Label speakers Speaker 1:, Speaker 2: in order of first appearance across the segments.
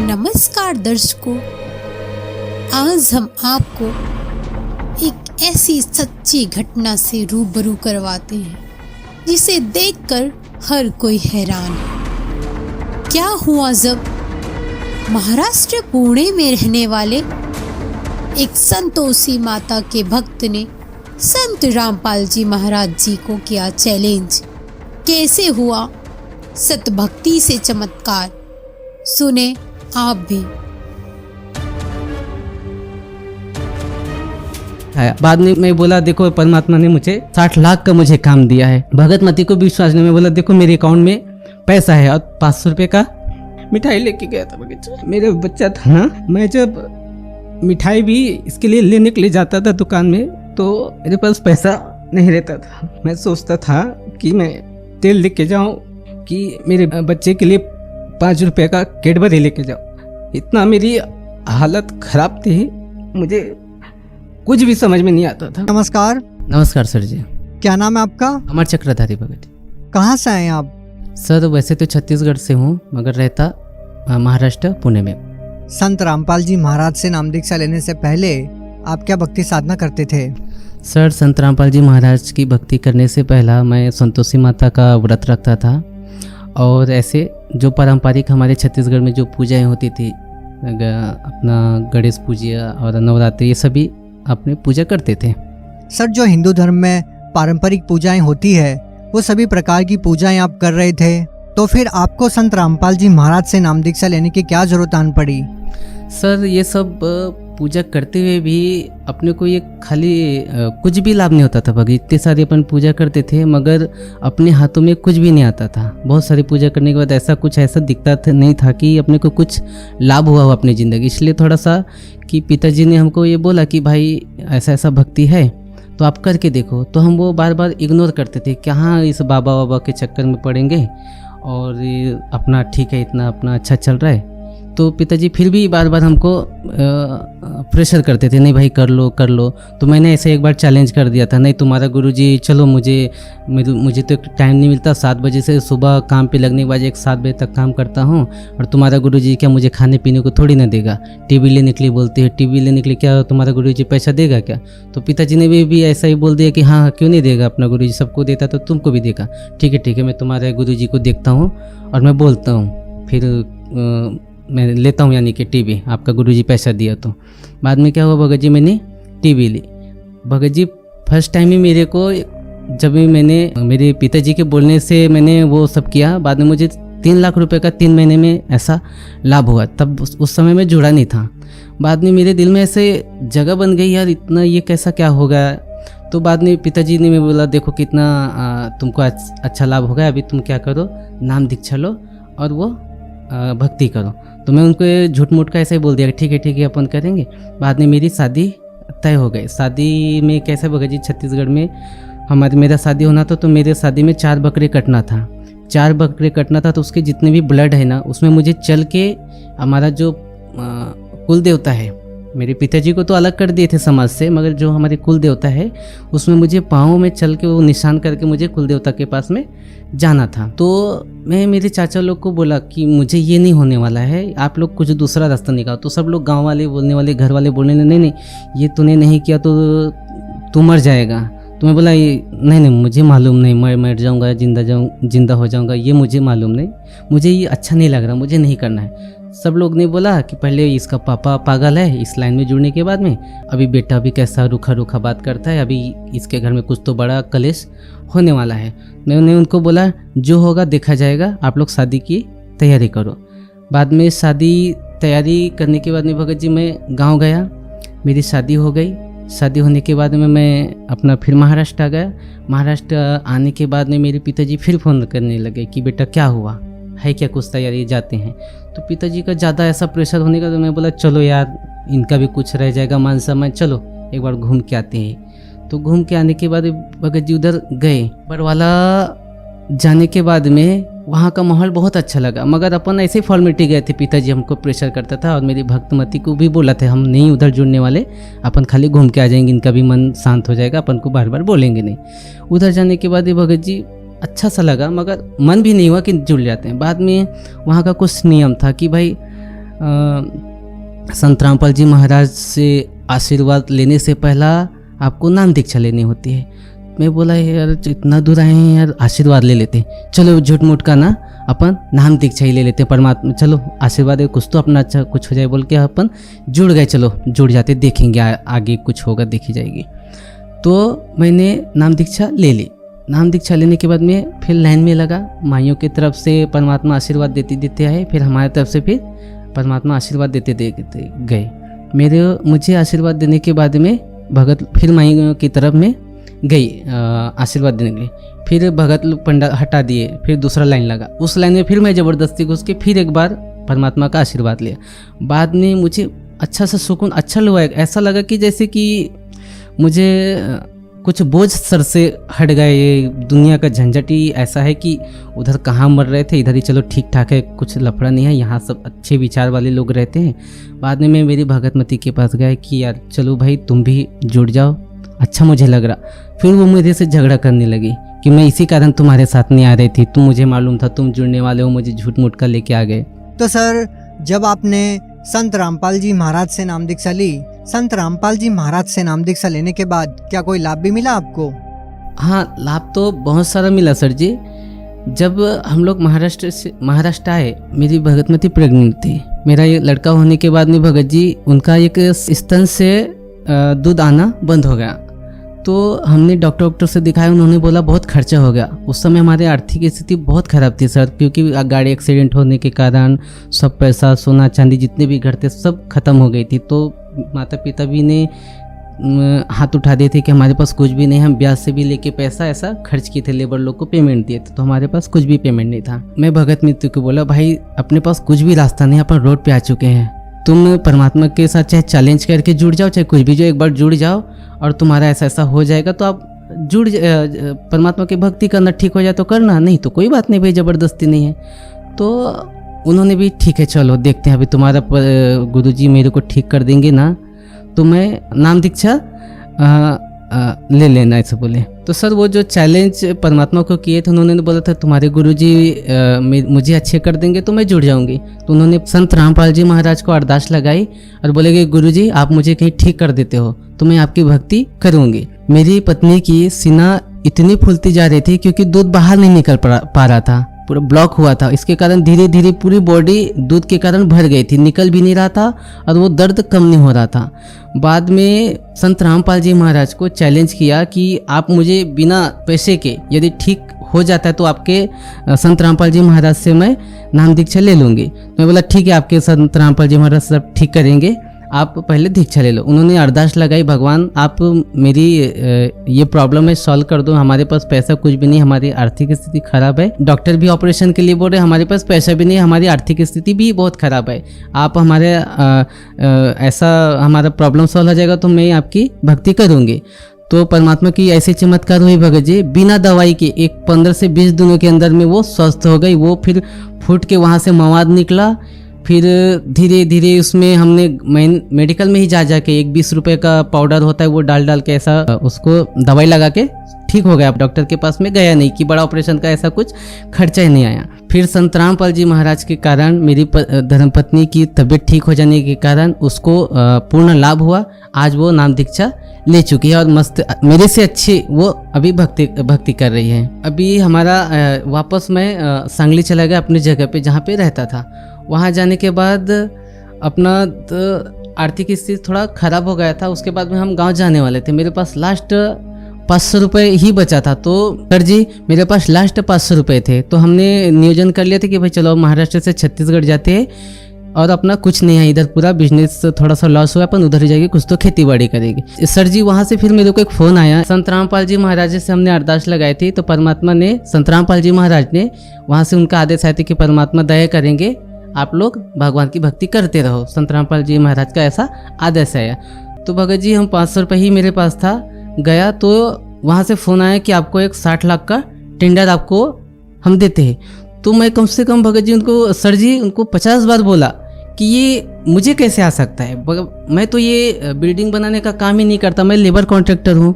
Speaker 1: नमस्कार दर्शकों, आज हम आपको एक ऐसी सच्ची घटना से रूबरू करवाते हैं जिसे देखकर हर कोई हैरान है। क्या हुआ जब महाराष्ट्र पुणे में रहने वाले एक संतोषी माता के भक्त ने संत रामपाल जी महाराज जी को किया चैलेंज। कैसे हुआ सतभक्ति से चमत्कार, सुने आप भी।
Speaker 2: बाद में मैं बोला देखो परमात्मा ने मुझे 60 लाख का मुझे काम दिया है। भगत मती को भी विश्वास नहीं। मैं बोला देखो मेरे अकाउंट में पैसा है और 500 रुपये का मिठाई लेके गया था बगीचा। मेरा बच्चा था ना, मैं जब मिठाई भी इसके लिए लेने के लिए जाता था दुकान में तो मेरे पास पैसा नहीं रहता था। मैं सोचता था कि मैं तेल लेके जाऊं कि मेरे बच्चे के लिए 5 रुपये का कैडबरी लेके जाओ। इतना मेरी हालत खराब थी, मुझे कुछ भी समझ में नहीं आता था।
Speaker 3: नमस्कार।
Speaker 2: नमस्कार सर जी।
Speaker 3: क्या नाम है आपका?
Speaker 2: अमर चक्रधारी भगत।
Speaker 3: कहाँ से आए हैं आप?
Speaker 2: सर वैसे तो छत्तीसगढ़ से हूँ मगर रहता महाराष्ट्र पुणे में।
Speaker 3: संत रामपाल जी महाराज से नाम दीक्षा लेने से पहले आप क्या भक्ति साधना करते थे?
Speaker 2: सर संत रामपाल जी महाराज की भक्ति करने से पहला मैं संतोषी माता का व्रत रखता था और ऐसे जो पारंपरिक हमारे छत्तीसगढ़ में जो पूजाएं होती थी, अपना गणेश पूजा और नवरात्रि, ये सभी अपने पूजा करते थे।
Speaker 3: सर जो हिंदू धर्म में पारंपरिक पूजाएं होती है वो सभी प्रकार की पूजाएं आप कर रहे थे, तो फिर आपको संत रामपाल जी महाराज से नाम दीक्षा लेने की क्या जरूरत आन पड़ी?
Speaker 2: सर ये सब पूजा करते हुए भी अपने को ये खाली कुछ भी लाभ नहीं होता था। भगत इतने सारे अपन पूजा करते थे मगर अपने हाथों में कुछ भी नहीं आता था। बहुत सारी पूजा करने के बाद ऐसा दिखता नहीं था कि अपने को कुछ लाभ हुआ हो अपनी ज़िंदगी। इसलिए थोड़ा सा कि पिताजी ने हमको ये बोला कि भाई ऐसा भक्ति है तो आप करके देखो। तो हम वो बार बार इग्नोर करते थे कि हाँ इस बाबा के चक्कर में पड़ेंगे और अपना ठीक है, इतना अपना अच्छा चल रहा है। तो पिताजी फिर भी बार बार हमको प्रेशर करते थे, नहीं भाई कर लो। तो मैंने ऐसे एक बार चैलेंज कर दिया था, नहीं तुम्हारा गुरुजी चलो, मुझे तो टाइम नहीं मिलता। 7 बजे से सुबह काम पे लगने के बाद 7 बजे तक काम करता हूँ और तुम्हारा गुरुजी क्या मुझे खाने पीने को थोड़ी ना देगा। टीवी लेने के लिए बोलते हैं, टीवी लेने के लिए क्या तुम्हारा गुरुजी पैसा देगा क्या? तो पिताजी ने भी ऐसा ही बोल दिया कि हाँ क्यों नहीं देगा, अपना गुरुजी सबको देता तो तुमको भी देगा। ठीक है मैं तुम्हारे गुरुजी को देखता हूँ और मैं बोलता हूँ, फिर मैं लेता हूँ यानी कि टीवी, आपका गुरुजी पैसा दिया। तो बाद में क्या हुआ भगत जी, मैंने टीवी ली। भगत जी फर्स्ट टाइम ही मेरे को, जब भी मैंने मेरे पिताजी के बोलने से मैंने वो सब किया, बाद में मुझे 3 लाख रुपए का 3 महीने में ऐसा लाभ हुआ। तब उस समय मैं जुड़ा नहीं था। बाद में मेरे दिल में ऐसे जगह बन गई, यार इतना ये कैसा क्या हो गया। तो बाद में पिताजी ने मैं बोला देखो कितना तुमको अच्छा लाभ हो गया, अभी तुम क्या करो, नाम दीक्षा लो और वो भक्ति करो। तो मैं उनको झूठ मूठ का ऐसे ही बोल दिया ठीक है अपन करेंगे। बाद में मेरी शादी तय हो गई। शादी में कैसे भगत जी, छत्तीसगढ़ में मेरा शादी होना था तो मेरे शादी में 4 बकरे कटना था। 4 बकरे कटना था तो उसके जितने भी ब्लड है ना, उसमें मुझे चल के हमारा जो कुल देवता है, मेरे पिताजी को तो अलग कर दिए थे समाज से, मगर जो हमारे कुल देवता है उसमें मुझे पाँव में चल के वो निशान करके मुझे कुल देवता के पास में जाना था। तो मैं मेरे चाचा लोग को बोला कि मुझे ये नहीं होने वाला है, आप लोग कुछ दूसरा रास्ता निकालो। तो सब लोग गांव वाले बोलने वाले, घर वाले बोलने नहीं ये तूने नहीं किया तो तू मर जाएगा। तो मैं बोला नहीं मुझे मालूम नहीं, मैं मर जाऊँगा जिंदा हो जाऊँगा, ये मुझे मालूम नहीं, मुझे ये अच्छा नहीं लग रहा, मुझे नहीं करना है। सब लोग ने बोला कि पहले इसका पापा पागल है, इस लाइन में जुड़ने के बाद में अभी बेटा भी कैसा रूखा बात करता है, अभी इसके घर में कुछ तो बड़ा कलेश होने वाला है। मैंने उनको बोला जो होगा देखा जाएगा, आप लोग शादी की तैयारी करो। बाद में शादी तैयारी करने के बाद में भगत जी मैं गांव गया, मेरी शादी हो गई। शादी होने के बाद में मैं अपना फिर महाराष्ट्र आ गया। महाराष्ट्र आने के बाद में मेरे पिताजी फिर फ़ोन करने लगे कि बेटा क्या हुआ है, क्या कुछ तैयारी जाते हैं। तो पिताजी का ज़्यादा ऐसा प्रेशर होने का, तो मैं बोला चलो यार इनका भी कुछ रह जाएगा मान सम्मान, चलो एक बार घूम के आते हैं। तो घूम के आने के बाद भगत जी उधर गए। बरवाला जाने के बाद में वहाँ का माहौल बहुत अच्छा लगा, मगर अपन ऐसे फॉर्मेलिटी गए थे। पिताजी हमको प्रेशर करता था और मेरी भक्तमती को भी बोला था हम नहीं उधर जुड़ने वाले, अपन खाली घूम के आ जाएंगे, इनका भी मन शांत हो जाएगा, अपन को बार बार बोलेंगे नहीं। उधर जाने के बाद भगत जी अच्छा सा लगा, मगर मन भी नहीं हुआ कि जुड़ जाते हैं। बाद में वहाँ का कुछ नियम था कि भाई संत रामपाल जी महाराज से आशीर्वाद लेने से पहला आपको नाम दीक्षा लेनी होती है। मैं बोला यार इतना दूर आए हैं यार, आशीर्वाद ले लेते, चलो झूठ मूठ का ना अपन नाम दीक्षा ही ले लेते, परमात्मा चलो आशीर्वाद है कुछ तो अपना अच्छा कुछ हो जाए बोल के अपन जुड़ गए, चलो जुड़ जाते देखेंगे आगे कुछ होगा देखी जाएगी। तो मैंने नाम दीक्षा ले ली। नाम दीक्षा लेने के बाद में फिर लाइन में लगा, माइयों की तरफ से परमात्मा आशीर्वाद देते देते आए, फिर हमारी तरफ से फिर परमात्मा आशीर्वाद देते देते गए। मुझे आशीर्वाद देने के बाद में भगत फिर माइयों की तरफ में गई आशीर्वाद देने के लिए। फिर भगत लोग पंडा हटा दिए, फिर दूसरा लाइन लगा, उस लाइन में फिर मैं ज़बरदस्ती घुस के फिर एक बार परमात्मा का आशीर्वाद लिया। बाद में मुझे अच्छा सा सुकून अच्छा लगा, ऐसा लगा कि जैसे कि मुझे कुछ बोझ सर से हट गए। ये दुनिया का झंझट ही ऐसा है कि उधर कहाँ मर रहे थे, इधर ही चलो ठीक ठाक है, कुछ लफड़ा नहीं है, यहाँ सब अच्छे विचार वाले लोग रहते हैं। बाद में मैं मेरी भगतमती के पास गया कि यार चलो भाई तुम भी जुड़ जाओ, अच्छा मुझे लग रहा। फिर वो मेरे से झगड़ा करने लगी कि मैं इसी कारण तुम्हारे साथ नहीं आ रही थी, तुम मुझे मालूम था तुम जुड़ने वाले हो, मुझे झूठ मूठ कर लेके आ गए।
Speaker 3: तो सर जब आपने संत रामपाल जी महाराज से नाम दीक्षा ली, संत रामपाल जी महाराज से नाम दीक्षा लेने के बाद क्या कोई लाभ भी मिला आपको?
Speaker 2: हाँ, लाभ तो बहुत सारा मिला सर जी। जब हम लोग महाराष्ट्र आए, मेरी भगतमती प्रेग्नेंट थी। मेरा ये लड़का होने के बाद में भगत जी उनका एक स्तन से दूध आना बंद हो गया। तो हमने डॉक्टर से दिखाया, उन्होंने बोला बहुत खर्चा हो गया। उस समय हमारी आर्थिक स्थिति बहुत ख़राब थी सर, क्योंकि गाड़ी एक्सीडेंट होने के कारण सब पैसा सोना चांदी जितने भी घर थे सब खत्म हो गई थी। तो माता पिता भी ने हाथ उठा दिए थे कि हमारे पास कुछ भी नहीं, हम ब्याज से भी लेके पैसा ऐसा खर्च किए थे, लेबर लोग को पेमेंट दिए थे, तो हमारे पास कुछ भी पेमेंट नहीं था। मैं भगत मित्र को बोला भाई अपने पास कुछ भी रास्ता नहीं, अपन रोड पे आ चुके हैं, तुम परमात्मा के साथ चाहे चैलेंज करके जुड़ जाओ, चाहे कुछ भी जो एक बार जुड़ जाओ और तुम्हारा ऐसा ऐसा हो जाएगा, तो आप परमात्मा की भक्ति करना, ठीक हो जाए तो करना, नहीं तो कोई बात नहीं भाई, ज़बरदस्ती नहीं है। तो उन्होंने भी ठीक है चलो देखते हैं, अभी तुम्हारा गुरुजी मेरे को ठीक कर देंगे ना तो मैं नाम दीक्षा ले लेना, ऐसे बोले। तो सर वो जो चैलेंज परमात्मा को किए थे, उन्होंने बोला था तुम्हारे गुरुजी मुझे अच्छे कर देंगे तो मैं जुड़ जाऊंगी। तो उन्होंने संत रामपाल जी महाराज को अरदास लगाई और बोले कि गुरुजी आप मुझे कहीं ठीक कर देते हो तो मैं आपकी भक्ति करूंगी। मेरी पत्नी की सीना इतनी फूलती जा रही थी क्योंकि दूध बाहर नहीं निकल पा रहा था, पूरा ब्लॉक हुआ था। इसके कारण धीरे धीरे पूरी बॉडी दूध के कारण भर गई थी, निकल भी नहीं रहा था और वो दर्द कम नहीं हो रहा था। बाद में संत रामपाल जी महाराज को चैलेंज किया कि आप मुझे बिना पैसे के यदि ठीक हो जाता है तो आपके संत रामपाल जी महाराज से मैं नाम दीक्षा ले लूँगी। तो मैं बोला ठीक है, आपके संत रामपाल जी महाराज सब ठीक करेंगे, आप पहले दीक्षा ले लो। उन्होंने अरदास लगाई, भगवान आप मेरी ये प्रॉब्लम है सॉल्व कर दो, हमारे पास पैसा कुछ भी नहीं, हमारी आर्थिक स्थिति खराब है, डॉक्टर भी ऑपरेशन के लिए बोल रहे हमारे पास पैसा भी नहीं, हमारी आर्थिक स्थिति भी बहुत खराब है, आप हमारे ऐसा हमारा प्रॉब्लम सॉल्व हो जाएगा तो मैं आपकी भक्ति करूँगी। तो परमात्मा की ऐसे चमत्कार हुई भगत जी, बिना दवाई के एक 15 से 20 दिनों के अंदर में वो स्वस्थ हो गई। वो फिर फूट के वहाँ से मवाद निकला, फिर धीरे धीरे उसमें हमने मेडिकल में ही जा के एक 20 रुपए का पाउडर होता है वो डाल के ऐसा उसको दवाई लगा के ठीक हो गया। डॉक्टर के पास में गया नहीं कि बड़ा ऑपरेशन का ऐसा कुछ खर्चा ही नहीं आया। फिर संत रामपाल जी महाराज के कारण मेरी धर्मपत्नी की तबीयत ठीक हो जाने के कारण उसको पूर्ण लाभ हुआ। आज वो नाम दीक्षा ले चुकी है और मस्त मेरे से अच्छी वो अभी भक्ति कर रही है। अभी हमारा वापस मैं सांगली चला गया अपनी जगह पे जहाँ पे रहता था। वहाँ जाने के बाद अपना आर्थिक स्थिति थोड़ा खराब हो गया था। उसके बाद में हम गांव जाने वाले थे, मेरे पास लास्ट 500 रुपये ही बचा था। तो सर जी मेरे पास लास्ट 500 रुपये थे, तो हमने नियोजन कर लिया था कि भाई चलो महाराष्ट्र से छत्तीसगढ़ जाते हैं और अपना कुछ नहीं है, इधर पूरा बिजनेस थोड़ा सा लॉस हुआ, अपन उधर ही जाके कुछ तो खेती बाड़ी करेगी। सर जी वहाँ से फिर मेरे को एक फ़ोन आया, संत रामपाल जी महाराज से हमने अरदास लगाई थी, तो परमात्मा ने संत रामपाल जी महाराज ने वहाँ से उनका आदेश आया था कि परमात्मा दया करेंगे, आप लोग भगवान की भक्ति करते रहो। संत रामपाल जी महाराज का ऐसा आदेश आया। तो भगत जी हम 500 रुपये ही मेरे पास था, गया तो वहाँ से फ़ोन आया कि आपको एक 60 लाख का टेंडर आपको हम देते हैं। तो मैं कम से कम भगत जी उनको सर जी उनको 50 बार बोला कि ये मुझे कैसे आ सकता है, मैं तो ये बिल्डिंग बनाने का काम ही नहीं करता, मैं लेबर कॉन्ट्रैक्टर हूँ।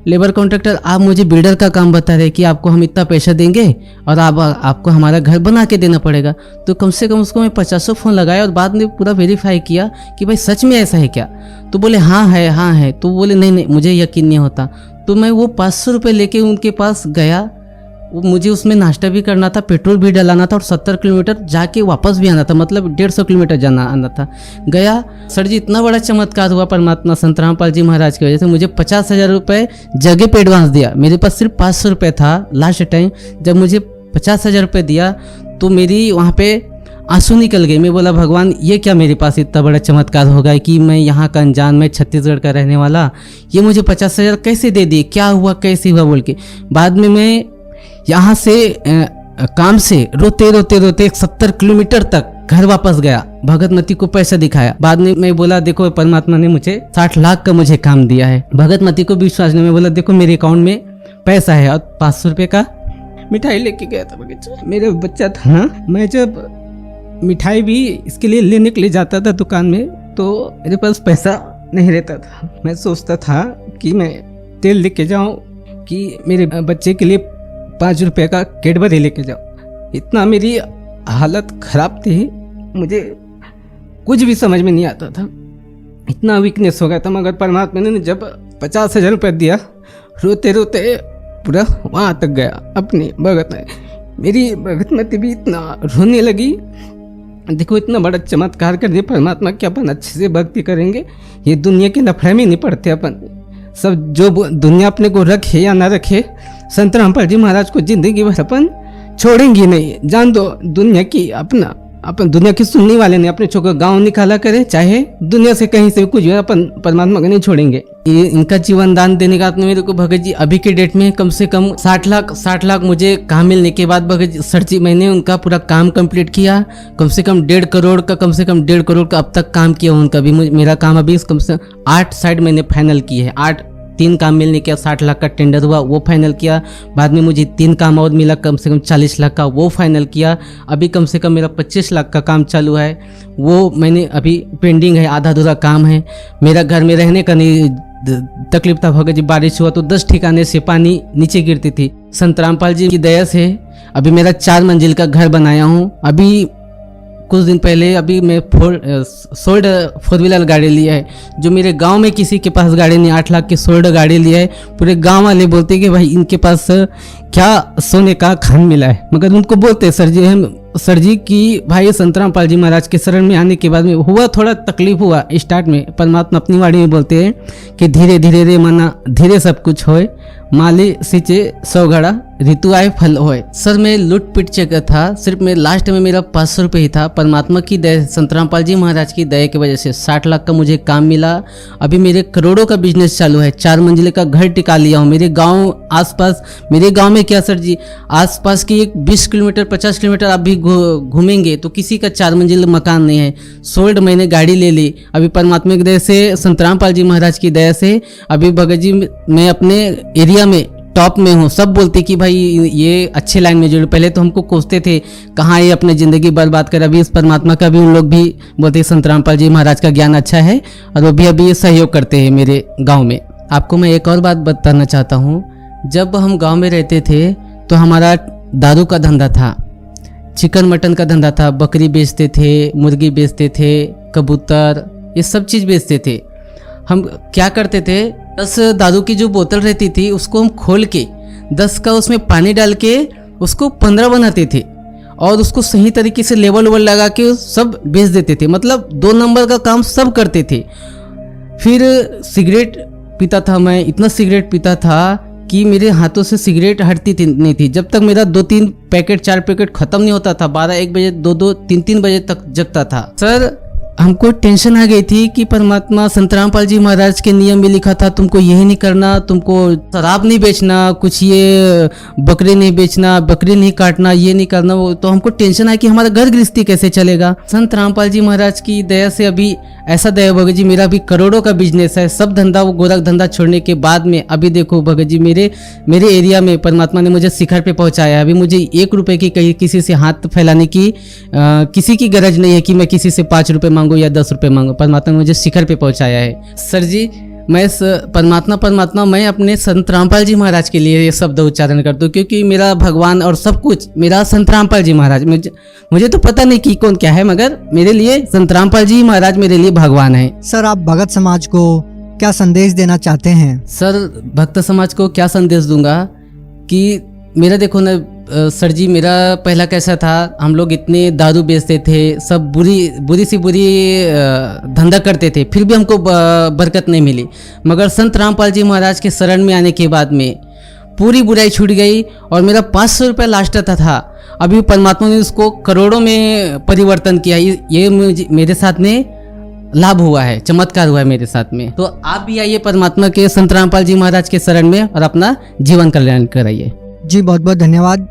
Speaker 2: लेबर कॉन्ट्रैक्टर, आप मुझे बिल्डर का काम बता रहे कि आपको हम इतना पैसा देंगे और आपको हमारा घर बना के देना पड़ेगा। तो कम से कम उसको मैं 50 फ़ोन लगाया और बाद में पूरा वेरीफाई किया कि भाई सच में ऐसा है क्या। तो बोले हाँ है। तो बोले नहीं मुझे यकीन नहीं होता। तो मैं वो 500 रुपये लेके उनके पास गया। वो मुझे उसमें नाश्ता भी करना था, पेट्रोल भी डलाना था और 70 किलोमीटर जाके वापस भी आना था, मतलब 150 किलोमीटर जाना आना था। गया। सर जी इतना बड़ा चमत्कार हुआ परमात्मा संत रामपाल जी महाराज की वजह से। मुझे 50,000 रुपये जगह पे एडवांस दिया। मेरे पास सिर्फ 500 रुपये था लास्ट टाइम। जब मुझे 50,000 रुपये दिया तो मेरी वहाँ पे आंसू निकल गए। मैं बोला भगवान ये क्या मेरे पास इतना बड़ा चमत्कार होगा कि मैं यहाँ का अनजान, मैं छत्तीसगढ़ का रहने वाला, ये मुझे 50,000 कैसे दे दिए, क्या हुआ कैसे हुआ बोल के। बाद में मैं यहाँ से काम से रोते 70 किलोमीटर तक घर वापस गया, भगतमती को पैसा दिखाया। बाद में मैं बोला देखो परमात्मा ने मुझे 60 लाख का मुझे काम दिया है। भगतमती को भी विश्वास नहीं। मैं बोला देखो मेरे अकाउंट में पैसा है और 500 रुपये का मिठाई लेके गया था बगीचा। मेरा बच्चा था ना, मैं जब मिठाई भी इसके लिए लेने के लिए जाता था दुकान में तो मेरे पास पैसा नहीं रहता था। मैं सोचता था कि मैं तेल लेके जाऊँ कि मेरे बच्चे के लिए 5 रुपये का कैडबरी लेके जाओ। इतना मेरी हालत खराब थी, मुझे कुछ भी समझ में नहीं आता था, इतना वीकनेस हो गया था। मगर परमात्मा ने जब 50,000 रुपये दिया, रोते पूरा वहाँ तक गया अपनी भगत में। मेरी भगतमती भी इतना रोने लगी। देखो इतना बड़ा चमत्कार कर दिया परमात्मा कि अपन अच्छे से भक्ति करेंगे, ये दुनिया के लफड़े में नहीं पड़ते अपन। सब जो दुनिया अपने को रखे या ना रखे, संत रामपाल जी महाराज को जिंदगी भर अपन छोड़ेंगे नहीं। जान दो दुनिया की अपन दुनिया की सुनने वाले नहीं, अपने छोकर गांव निकाला करे, चाहे दुनिया से कहीं से कुछ हो, अपन परमात्मा को नहीं छोड़ेंगे। ये इनका जीवन दान देने का मेरे को भगत जी अभी के डेट में कम से कम 60 लाख मुझे काम मिलने के बाद भगत जी सर जी मैंने उनका पूरा काम कंप्लीट किया। कम से कम 1.5 करोड़ का अब तक काम किया उनका भी। मेरा काम अभी कम से 8 साइड मैंने फाइनल किए हैं। 3 काम मिलने के 60 लाख का टेंडर हुआ, वो फाइनल किया। बाद में मुझे 3 काम और मिला कम से कम 40 लाख का, वो फाइनल किया। अभी कम से कम मेरा 25 लाख का काम चालू है, वो मैंने अभी पेंडिंग है, आधा अधूरा काम है। मेरा घर में रहने का नहीं तकलीफ था भगत जी, बारिश हुआ तो 10 ठिकाने से पानी नीचे गिरती थी। संत रामपाल जी की दया से अभी मेरा 4 मंजिल का घर बनाया हूँ। अभी कुछ दिन पहले अभी मैं सोल्ड 4 व्हीलर गाड़ी लिया है, जो मेरे गांव में किसी के पास गाड़ी नहीं। 8 लाख की सोल्ड गाड़ी लिया है। पूरे गांव वाले बोलते हैं कि भाई इनके पास क्या सोने का खान मिला है। मगर उनको बोलते सर जी कि भाई संत रामपाल जी महाराज के शरण में आने के बाद में हुआ थोड़ा तकलीफ हुआ स्टार्ट में। परमात्मा अपनी वाणी में बोलते हैं कि धीरे धीरे रे मना धीरे सब कुछ होए, माली सिंचे 100 घड़ा ऋतु आए फल होए। सर मैं लुट पिट चुका था, सिर्फ मैं लास्ट में मेरा 500 रुपये ही था। परमात्मा की दया, संत रामपाल जी महाराज की दया की वजह से 60 लाख का मुझे काम मिला। अभी मेरे करोड़ों का बिजनेस चालू है। 4 मंजिले का घर टिका लिया हूँ। मेरे गांव आसपास, मेरे गांव में क्या सर जी, आसपास की एक 20 किलोमीटर 50 किलोमीटर आप भी घूमेंगे तो किसी का 4 मंजिल मकान नहीं है। सोल्ड मैंने गाड़ी ले ली। अभी परमात्मा की दया से, संत रामपाल जी महाराज की दया से अभी भगत जी मैं अपने एरिया में टॉप में हूँ। सब बोलते कि भाई ये अच्छे लाइन में जुड़े। पहले तो हमको कोसते थे कहाँ ये अपने ज़िंदगी बर्बाद कर। अभी इस परमात्मा का भी उन लोग भी बोलते संत रामपाल जी महाराज का ज्ञान अच्छा है और वो भी अभी सहयोग करते हैं मेरे गांव में। आपको मैं एक और बात बताना चाहता हूँ। जब हम गांव में रहते थे तो हमारा दारू का धंधा था, चिकन मटन का धंधा था, बकरी बेचते थे, मुर्गी बेचते थे, कबूतर, ये सब चीज़ बेचते थे। हम क्या करते थे, 10 दारू की जो बोतल रहती थी उसको हम खोल के 10 का उसमें पानी डाल के उसको 15 बनाते थे और उसको सही तरीके से लेवल लगा के सब बेच देते थे। मतलब 2 नंबर का काम सब करते थे। फिर सिगरेट पीता था मैं, इतना सिगरेट पीता था कि मेरे हाथों से सिगरेट हटती नहीं थी। जब तक मेरा 2-3 पैकेट 4 पैकेट खत्म नहीं होता था, 12-1 बजे 2-2 3-3 बजे तक जगता था। सर हमको टेंशन आ गई थी कि परमात्मा संत रामपाल जी महाराज के नियम में लिखा था तुमको यही नहीं करना, तुमको शराब नहीं बेचना, कुछ ये बकरी नहीं बेचना, बकरी नहीं काटना, ये नहीं करना। वो तो हमको टेंशन आई कि हमारा घर गृहस्थी कैसे चलेगा। संत रामपाल जी महाराज की दया से अभी ऐसा दया भगत जी मेरा भी करोड़ों का बिजनेस है। सब धंधा वो गोरख धंधा छोड़ने के बाद में अभी देखो भगत जी मेरे एरिया में परमात्मा ने मुझे शिखर पे पहुंचाया। अभी मुझे 1 रुपए की कहीं किसी से हाथ फैलाने की किसी की गरज नहीं है कि मैं किसी से 5 रुपए मांगू या 10 रुपए मांगू। परमात्मा ने मुझे शिखर पे पहुंचाया है। सर जी मैं परमात्मा मैं अपने संत रामपाल जी महाराज के लिए ये शब्द उच्चारण करता हूँ, क्योंकि मेरा भगवान और सब कुछ मेरा संत रामपाल जी महाराज। मुझे तो पता नहीं कि कौन क्या है, मगर मेरे लिए संत रामपाल जी महाराज मेरे लिए भगवान है।
Speaker 3: सर, आप भगत समाज को क्या संदेश देना चाहते हैं?
Speaker 2: सर, भक्त समाज को क्या संदेश दूंगा कि मेरा देखो ना सर जी, मेरा पहला कैसा था, हम लोग इतने दारू बेचते थे, सब बुरी सी बुरी धंधा करते थे, फिर भी हमको बरकत नहीं मिली। मगर संत रामपाल जी महाराज के शरण में आने के बाद में पूरी बुराई छूट गई और मेरा 500 रुपये लास्ट था। अभी परमात्मा ने उसको करोड़ों में परिवर्तन किया। ये मेरे साथ में लाभ हुआ है, चमत्कार हुआ है मेरे साथ में। तो आप भी आइए परमात्मा के संत रामपाल जी महाराज के शरण में और अपना जीवन कल्याण कराइए।
Speaker 3: जी बहुत बहुत धन्यवाद।